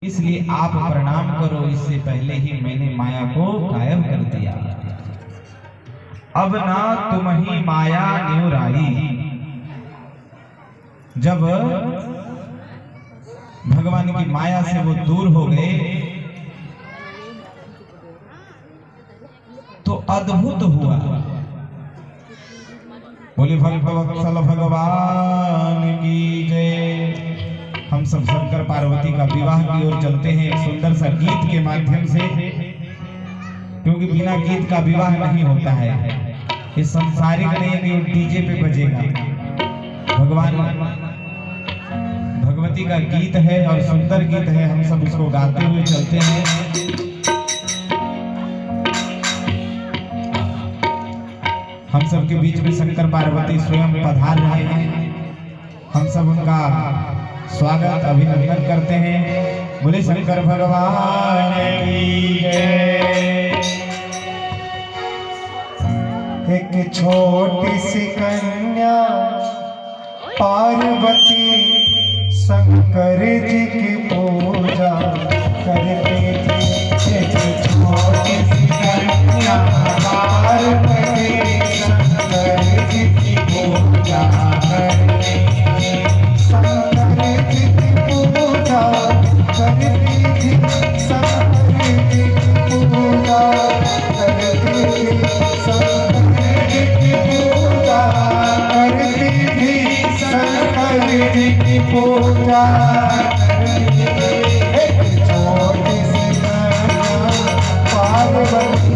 इसलिए आप प्रणाम करो, इससे पहले ही मैंने माया को गायब कर दिया। अब ना तुम ही माया न्यूराई। जब भगवान की माया से वो दूर हो गए तो अद्भुत हुआ। बोले भक्तवत्सल भगवान की जय। हम सब शंकर पार्वती का विवाह की ओर चलते हैं एक सुंदर सा गीत के माध्यम से, क्योंकि बिना गीत का विवाह नहीं होता है। इस संसारिक नहीं कि डीजे पे बजेगा। भगवान भगवती का गीत है और सुंदर गीत है, हम सब उसको गाते हुए चलते हैं। हम सब के बीच में शंकर पार्वती स्वयं पधार रहे हैं। हम सब उनका स्वागत अभिनंदन करते हैं। बोले शंकर भगवान की जय। एक छोटी सी कन्या पार्वती शंकर जी की पूजा करती थी। एक छोटी सी कन्या पार्वती शंकर जी की पूजा करती थी। शंकर जी की पूजा करती थी। शंकर जी की पूजा करती थी। शंकर जी की पूजा करती थी। शंकर जी की पूजा करती थी। एक छोटी सी कन्या पार्वती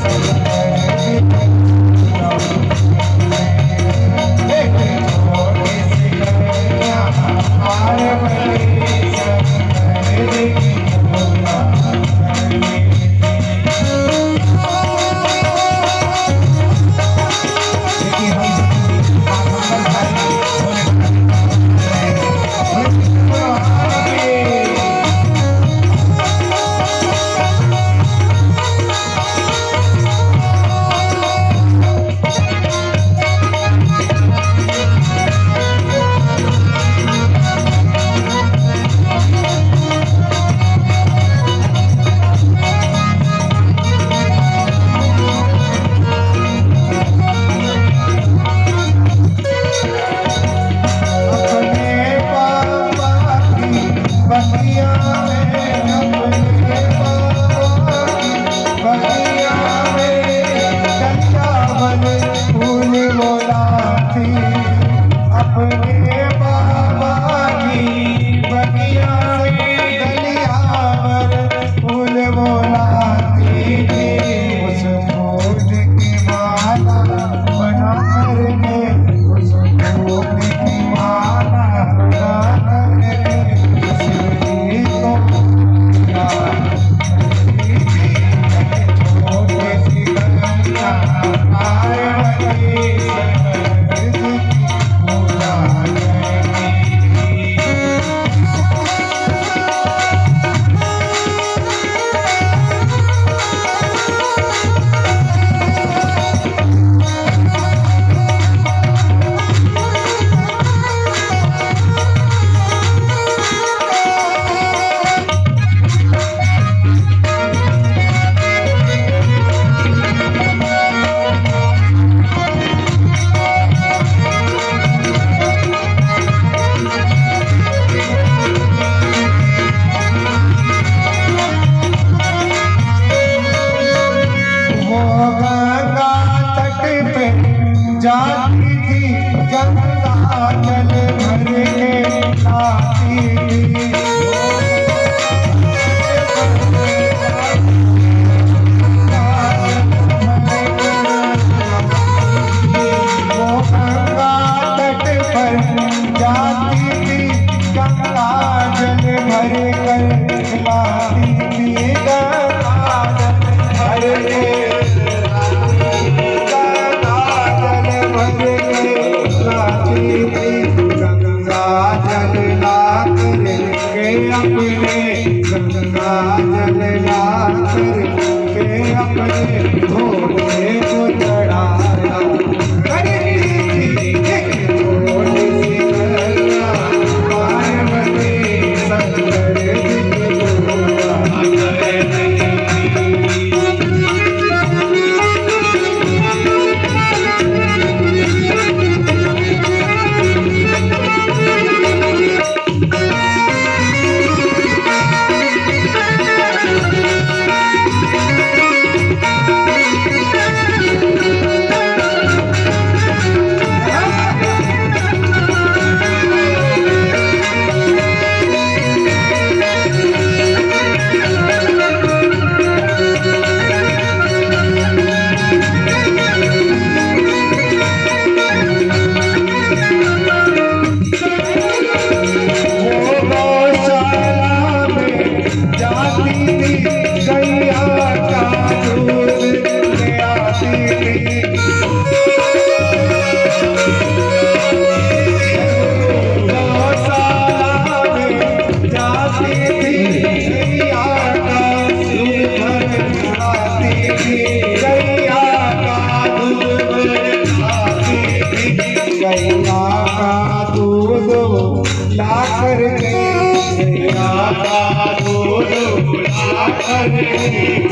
शंकर जी की पूजा करती थी। एक छोटी सी कन्या पार्वती शंकर जी की पूजा करती थी। जाती थी गंगा जल भर के आती थी। वो गंगा तट पर जाती थी, गंगा जल भर कर लाती थी। गंगा जल भर के गंगा जल ला के अपने भोले को चढ़ाया। पार्वती शंकर जी की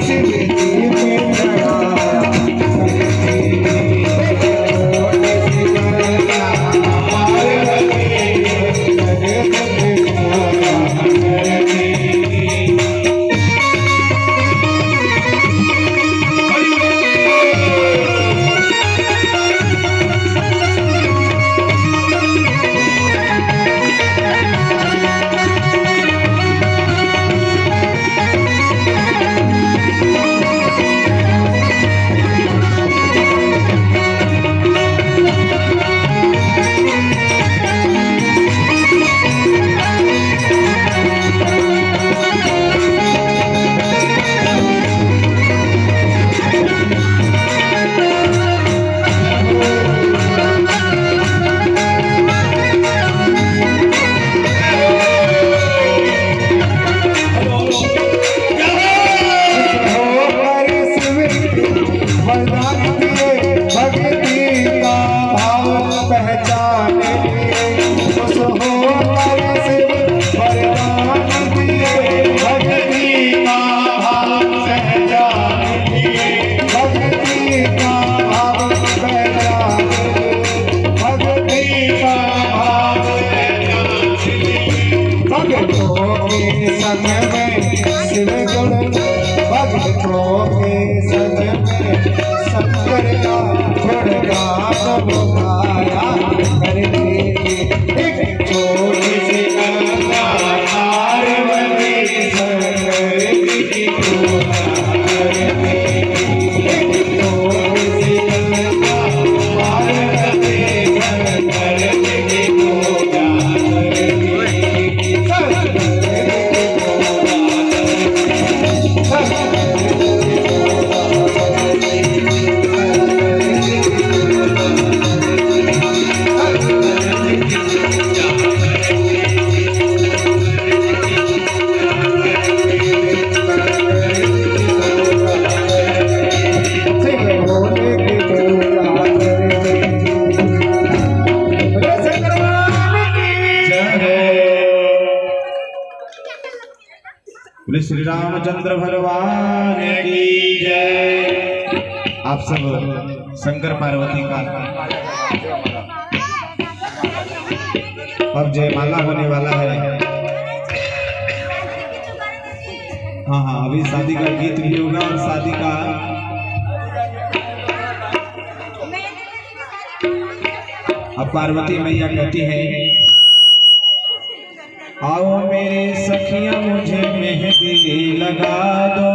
शिव जी में चढ़ाया बोले श्री रामचंद्र भगवान की जय। आप सब शंकर पार्वती का अब जयमाला होने वाला है। हाँ हाँ, अभी शादी का गीत भी होगा और शादी का अब पार्वती मैया कहती है, आओ मेरे सखिया मुझे मेहंदी लगा दो,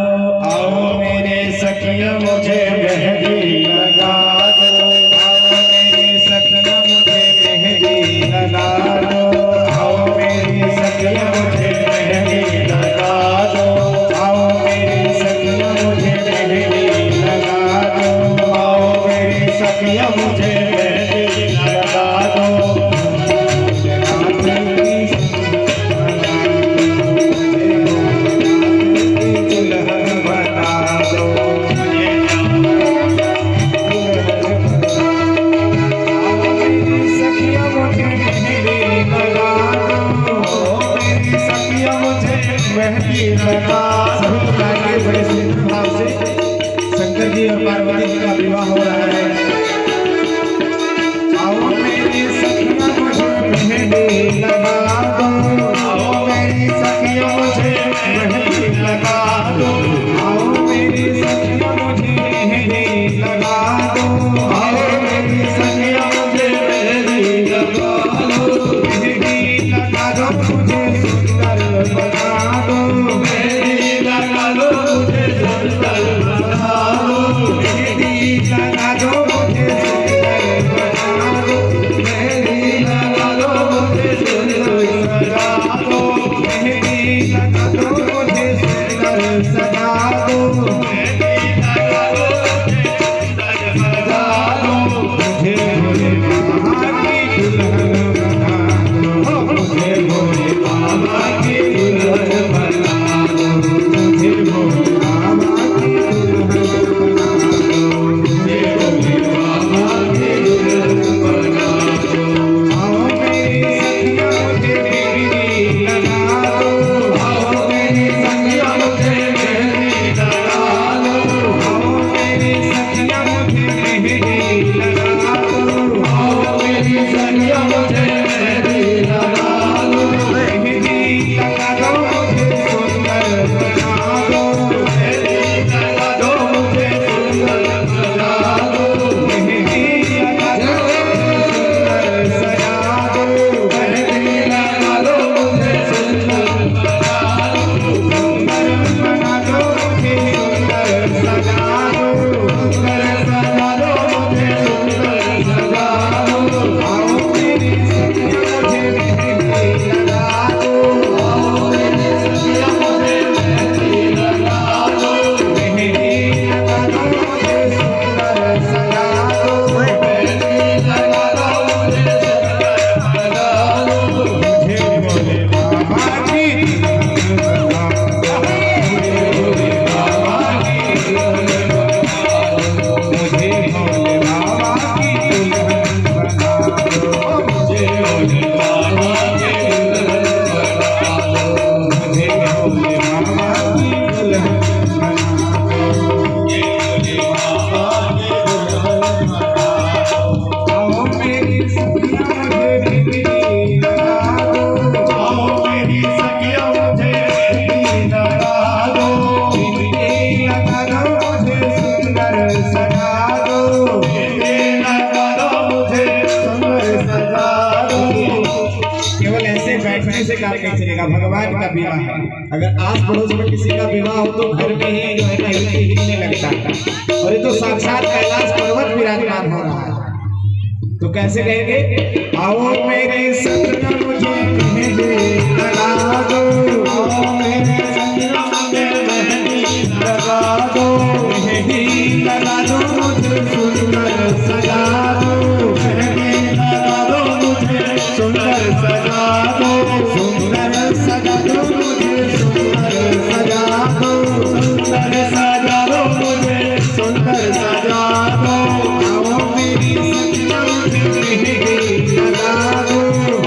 आओ मेरे सखिया मुझे मेहंदी लगा दो, आओ मेरे सखिया मुझे मेहंदी लगा दो, आओ मेरी सखिया मुझे मेहंदी लगा दो, आओ मेरी सखिया मुझे मेहंदी लगा दो, आओ मेरी सखिया मुझे मेहंदी लगा दो। बड़े सुंदर भाव से शंकर जी और पार्वती जी का विवाह हो रहा है। आओ मेरी सखिया मुझे मेहंदी लगा दो, आओ मेरी सखिया मुझे मेहंदी लगा दो, आओ मेरी सखिया मुझे मेहंदी लगा दो, आओ मेरी सखिया मुझे मेहंदी लगा दो, मेहंदी लगा दो मुझे सुंदर बना दो, मेहंदी लगा दो मुझे सुंदर बना दो, मेहंदी लगा दो मुझे सुंदर बना दो, मेहंदी लगा दो मुझे सुंदर सजा दो, मेहंदी लगा दो मुझे सुंदर सजा दो, मेहंदी लगा दो मुझे सुंदर सजा दो, मुझे भोले बाबा की दुल्हन बना दो, मुझे भोले बाबा की दुल्हन बना दो, मुझे भोले बाबा की दुल्हन बना दो, मुझे भोले बाबा की दुल्हन बना दो। आओ मेरी सखिया मुझे मेहंदी लगा दो, आओ विवाह है। अगर आस पड़ोस में किसी का विवाह हो तो घर में ही जो है ना हिलने लगता है। और ये तो साक्षात कैलाश पर्वत विराजमान हो रहा है। तो कैसे कहेंगे, आओ मेरे संग मुझे मेहंदी लगा दो, आओ मेरे संग मेहंदी लगा दो, मेहंदी लगा दो मुझे सुंदर सजा दो, मेहंदी लगा दो मुझे सुंदर सजा दो, सुंदर सजा दो मुझे सुंदर सजा दो, सुंदर सजा दो मुझे सुंदर सजा दो, आओ मेरी सखियों मुझे मेहंदी लगा दो,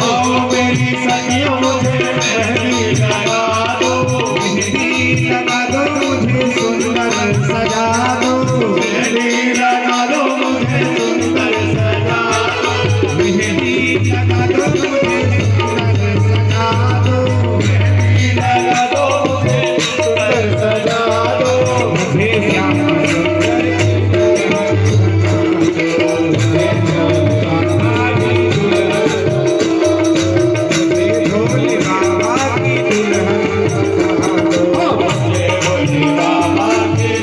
आओ मेरी सखियों मुझे मेहंदी लगा दो, मेहंदी लगा दो मुझे सुंदर सजा दो, मेहंदी लगा दो मुझे सुंदर सजा दो, मेहंदी लगा दो मुझे सुंदर सजा दो, मेहंदी लगा दो मुझे सुंदर सजा दो, मुझे श्याम सुंदर भोले बाबा की दुल्हन भोले बाबा की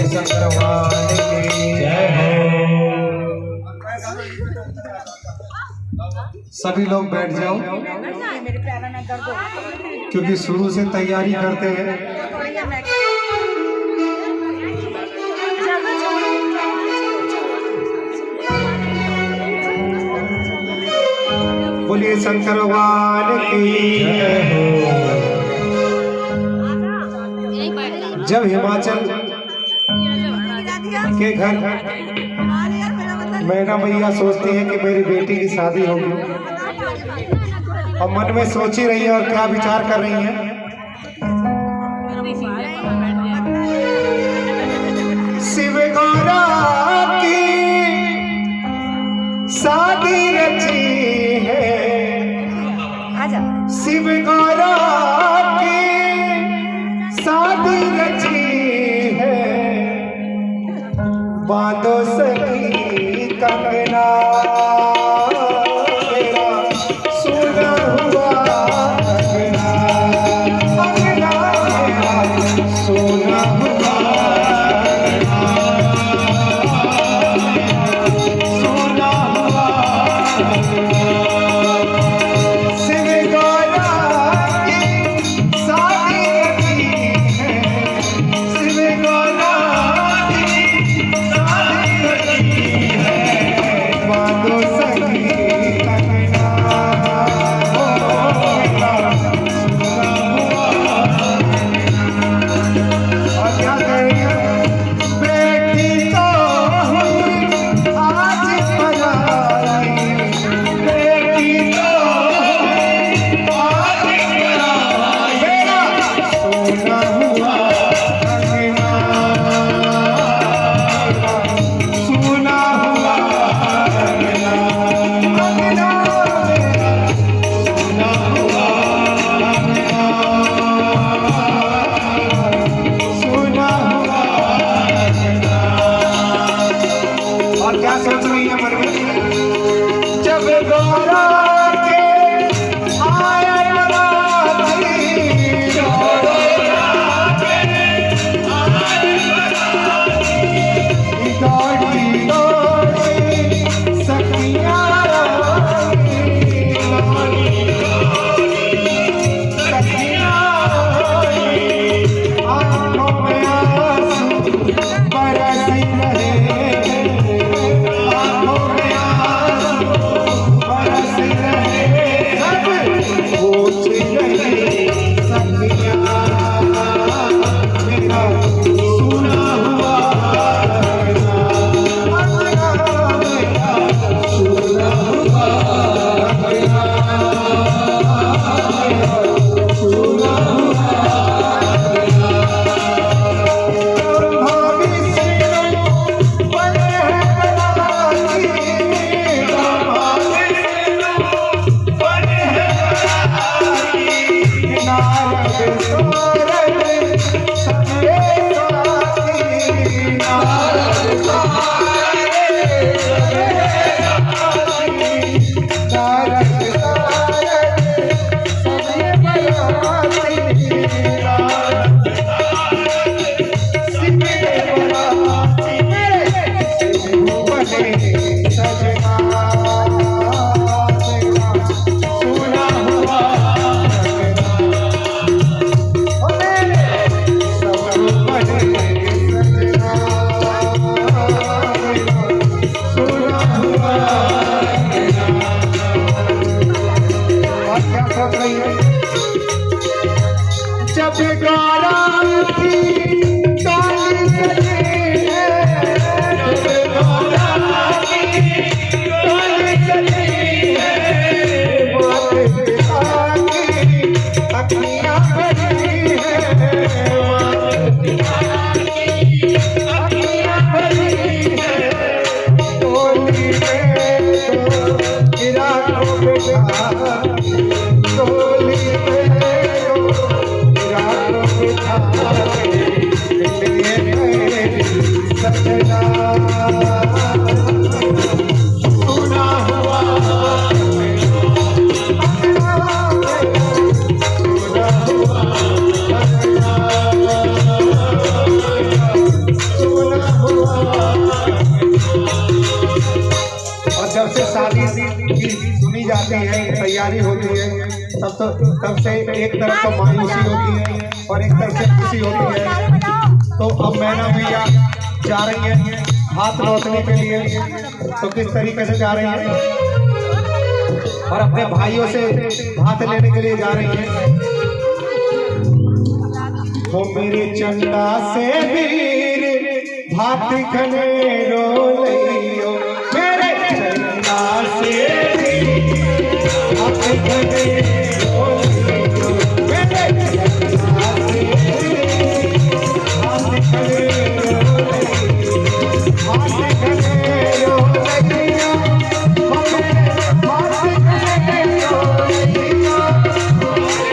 शंकर भगवान की जय हो। सभी लोग बैठ जाओ, क्योंकि शुरू से तैयारी करते हैं। बोलिए शंकर भगवान की जय हो। जब हिमाचल के घर मैना मैया सोचती है कि मेरी बेटी की शादी होगी, और मन में सोच ही रही है और क्या विचार कर रही है, शिव गौरा की शादी रची है, शिव गौरा की शादी रची है, बांधो सखी कंगना मेरा सोना हुआ कंगना, कंगना मेरा सोना हुआ कंगना, सोना हुआ कंगना, शिव गौरा की शादी रची है, शिव गौरा बांधो सखी कंगना, और क्या कहेंगे, बेटी तो आज पराई, बेटी तो आज पराई, मेरा सोना हुआ कंगना, सोना हुआ कंगना, कंगना मेरा सोना हुआ कंगना, सोना हुआ कंगना। और क्या सोच रही है मन में, जब गौरा के आए बराती, गौरा के आए बराती, दौड़ी दौड़ी सखियाँ रोई, दौड़ी दौड़ी सखियाँ रोई, आँखों में आंसू बरस रहे, आँखों में आंसू बरस रहे, बुनी जाती है, तैयारी होती है, तब से एक तरफ तो मायूसी होती है और एक तरफ से खुशी होती है। तो अब मैना भैया जा रही है हाथ लौटने के लिए, तो किस तरीके से जा रही है और अपने भाइयों से हाथ लेने के लिए जा रही है। तो मेरे चंदा से वीर भात खने रो लियो, मेरे चंदा से वीर भात खने रो लियो, मेरे चंदा से वीर भात खने रो लियो, भात खने रो लियो, मेरे भात खने रो लियो,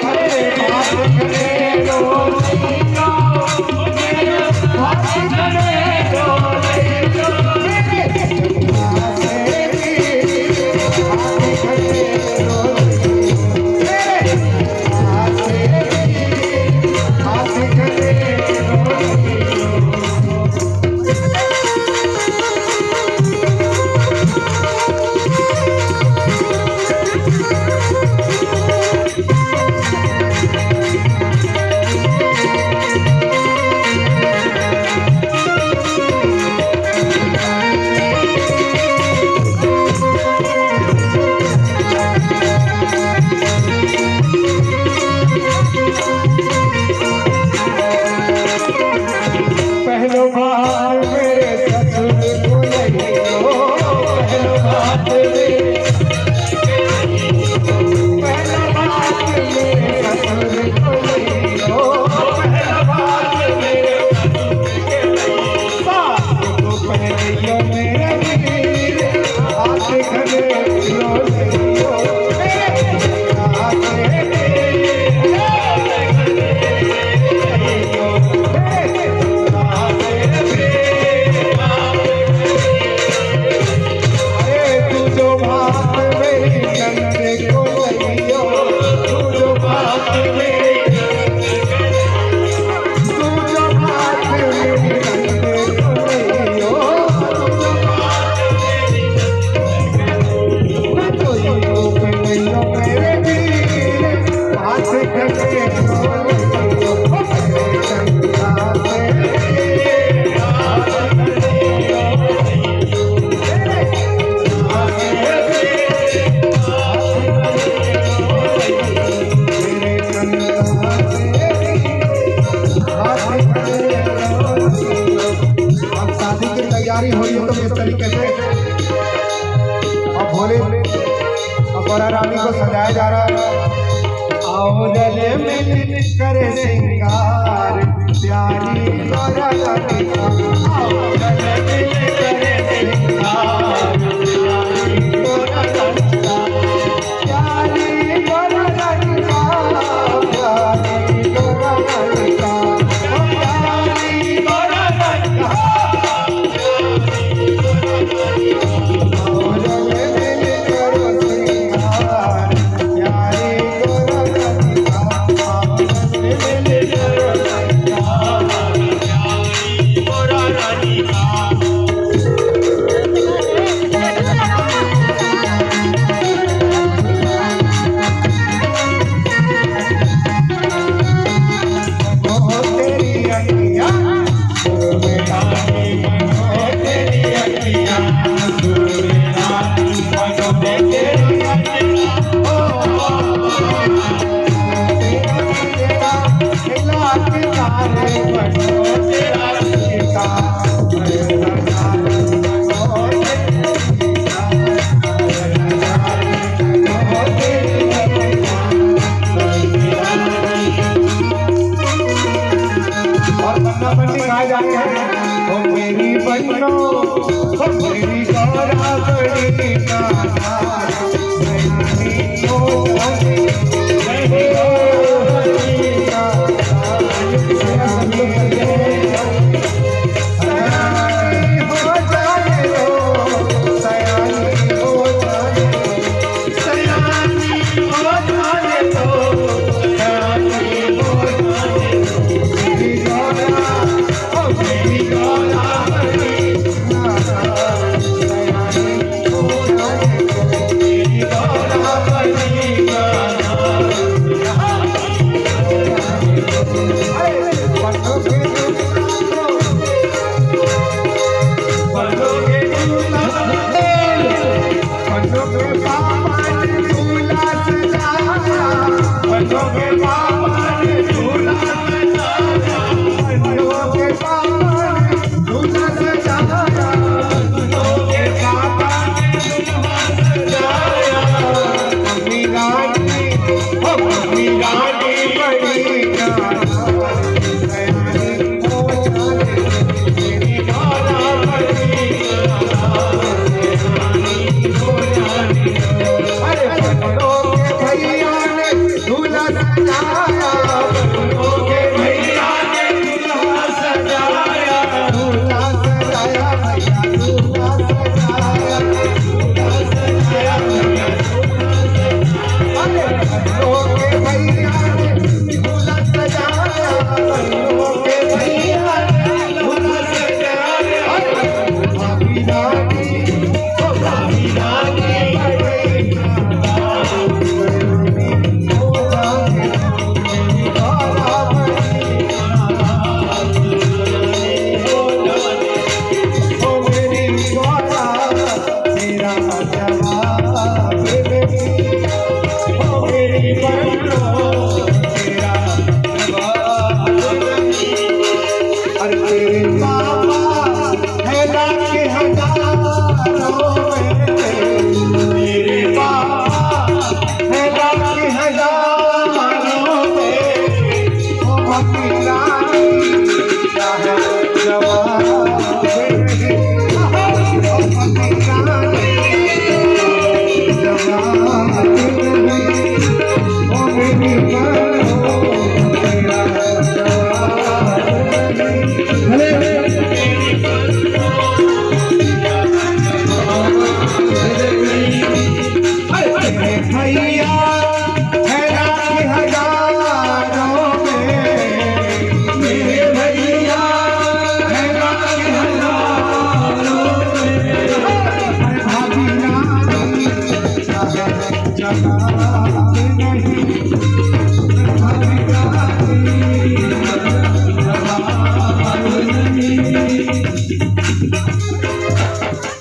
अरे भात खने रो लियो, मेरे भात खने रो लियो, मेरे चंदा से वीर भात खने रो लियो, मेरे चंदा से वीर भात खने रो लियो। पहलो बार मेरे ससुर को लइयो, पहलो बात पहलो बात मेरे ससुर को लइयो, पहलो बात मेरे सास को पहलियो मेरे वीर हाथ खने रो लियो, मेरे हाथ तैयारी हो रही है तो किस तरीके से अब भोले अब बड़ा रानी को सजाया जा रहा है। आओ गले में करे सिंगार प्यारी बड़ा रानी का, आओ गले में करे सिंगार प्यारी बड़ा रानी का, प्यारी बड़ा रानी का, प्यारी बड़ा रानी का, प्यारी बड़ा रानी का। मेरी बनो मेरी गौरा बड़ी कान्हा, मेरी हो मेरी गौरा के बाबा ने झूला सजाया, बंदों के बाबा ने झूला सजाया, बंदों के बाबा ने झूला सजाया, बंदों के बाबा ने झूला सजाया। मम्मी रानी बड़ी सयानी हो जाने, मेरी गाना बड़ी अरे बंदों के भैया ने झूला सजाया, बंदों के भैया ने झूला सजाया, झूला सजाया भैया झूला सजाया, झूला सजाया भैया झूला सजाया। अरे बंदों के भैया ने झूला सजाया, बंदों के भैया ने झूला सजाया। अरे भाभी रानी ओ भाभी रानी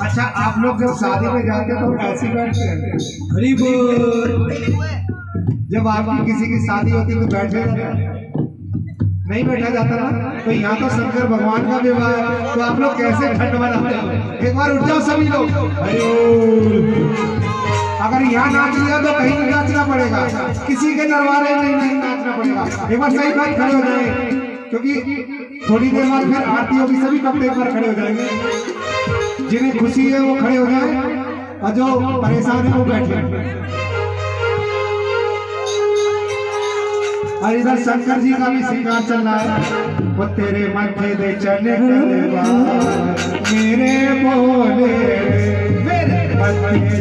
अच्छा, आप लोग जब शादी में जाते हैं तो कैसे बैठते हैं? गरीब जब आपकी किसी की शादी होती है तो बैठे नहीं बैठा जाता ना। तो यहाँ तो शंकर भगवान का विवाह है, तो आप लोग कैसे ठंड मनाते हैं? एक बार उठ जाओ सभी लोग। अगर यहाँ नाच लिया तो कहीं नहीं नाचना पड़ेगा, किसी के दरबारे नहीं नाचना पड़ेगा। एक बार सही बात खड़े हो जाए, क्योंकि थोड़ी देर बाद फिर आरती होगी, सभी कपड़े एक बार खड़े हो जाएंगे। जिन्हें खुशी है वो खड़े हो जाए और जो परेशान है वो बैठे। और इधर शंकर जी का भी श्रृंगार चल रहा है। वो तेरे माथे दे चले मेरे बोले, मेरे माथे